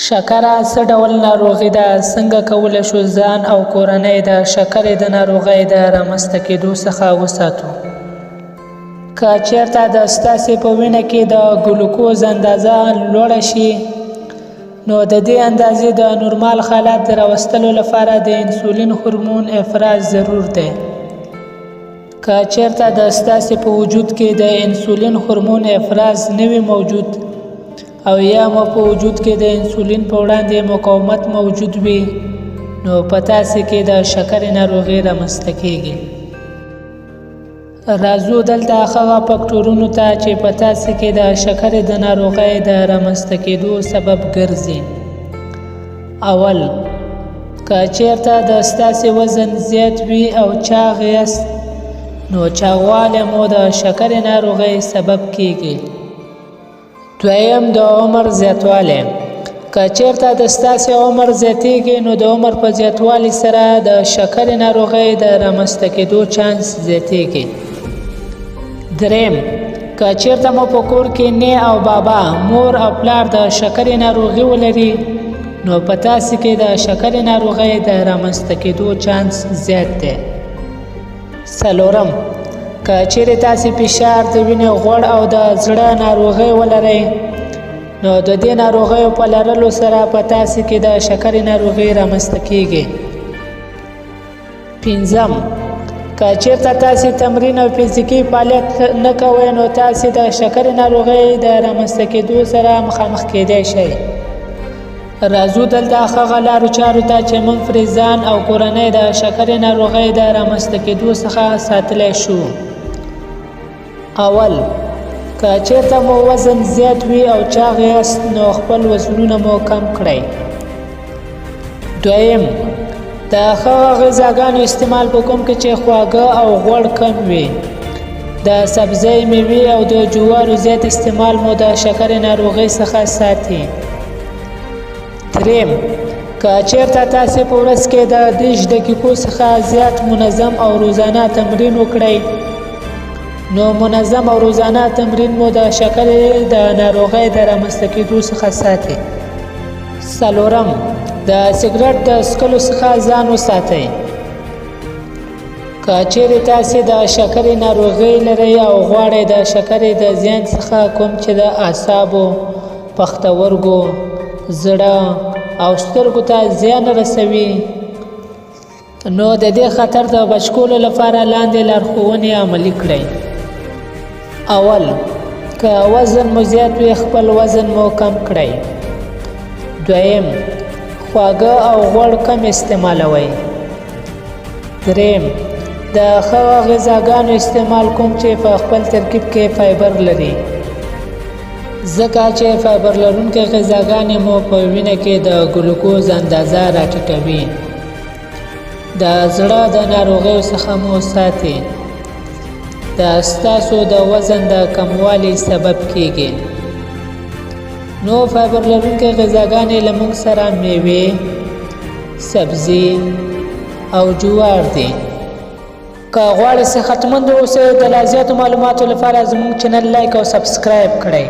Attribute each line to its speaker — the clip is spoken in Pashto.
Speaker 1: شکره څه ډول ناروغي ده؟ څنګه کولی شو ځان او کورنۍ د شکرې د ناروغۍ د رامنځته کېدو څخه وساتو؟ که چېرته د ستاسې په وینه کې د ګلوکوز اندازه لوړه شي، نو د دې اندازې د نورمال حالت د راوستلو لپاره د انسولین هورمون افراز ضرور دی. که چېرته د ستاسې په وجود کې د انسولین هورمون افراز نه وي موجود، او یا مو په وجود کې د انسولین په وړاندې مقاومت موجود وي، نو په تاسې کې د شکرې ناروغي رامنځته کېږي. راځو دلته هغه فکټورونو ته چې په تاسې کې د شکرې د ناروغۍ د رامنځته کېدو سبب ګرځي. اول، که چېرته د ستاسې وزن زیات وي او چاغ یاست، نو چاغوالی مو د شکرې ناروغۍ سبب کېږي. دویم، د عمر زیاتوالی. که چېرته د ستاسې عمر زیاتېږي، نو د عمر په زیاتوالي سره د شکرې ناروغۍ د رامنځته کېدو چانس زیاتېږي. دریم، که چېرته مو په کور کې نی او بابا، مور او پلار د شکرې ناروغي ولري، نو په تاسې کې د شکرې ناروغۍ د رامنځته کېدو چانس زیات دی. څلورم، که چیرې تاسې فشار، د وینې غوړ او د زړه ناروغۍ ولرئ، نو د دې ناروغیو په لرلو سره په تاسې کې د شکرې ناروغي رامنځته کېږي. پنځم، که چېرته تاسې تمرین او فزیکي فعالیت نه کوئ، نو تاسې د شکرې ناروغۍ د رامنځته کېدو سره مخامخ کېدای شئ. راځو دلته هغه لارو چارو ته چې موږ پرې ځان او کورنۍ د شکرې ناروغۍ د رامنځته کېدو څخه ساتلی شو. اول، که چېرته مو وزن زیات وي او چاغ یاست، نو خپل وزنونه مو کم کړئ. دویم، د هغه غذاګانو استعمال په کوم کې چې خواږه او غوړ کم وي. د سبزۍ، میوې او د جوارو زیات استعمال مو د شکرې ناروغۍ څخه ساتي. دریم، که چېرته تاسې په ورځ کې د 30 دقیقو څخه زیات منظم او روزانه تمرین وکړئ، نو منظم او روزانه تمرین مو د شکرې د ناروغۍ د رامنځته کېدو څخه ساتي. څلورم، د سګرټ د څښلو څخه ځان وساتئ. که چېرې تاسې د شکرې ناروغۍ لرئ او غواړئ د شکرې د زیان څخه کوم چې د اعصابو، پښتورګو، زړه او سترګو ته زیان رسوي، نو د دې خطر د بچ کولو لپاره لاندې لارښوونې عملي کړئ. اول، که وزن مو زیات وي، خپل وزن مو کم کړئ. دویم، خواږه او غوړ کم استعمالوئ. دریم، د هغه غذاګانو استعمال کوم چې په خپل ترکیب کې فایبر لري، ځکه چې فایبر لرونکې غذاګانې مو په وینه کې د ګلوکوز اندازه راټیټوي. د زړه د ناروغیو څخه مو ساتي. د ستاسو د وزن د کموالي سبب کېږي. نو فایبر لرونکې غذاګانې له موږ سره میوې، سبزي او جوار دي. که غواړئ صحتمند اوسئ، د لا زیاتو معلوماتو لپاره زموږ چینل لایک او سبسکرایب کړئ.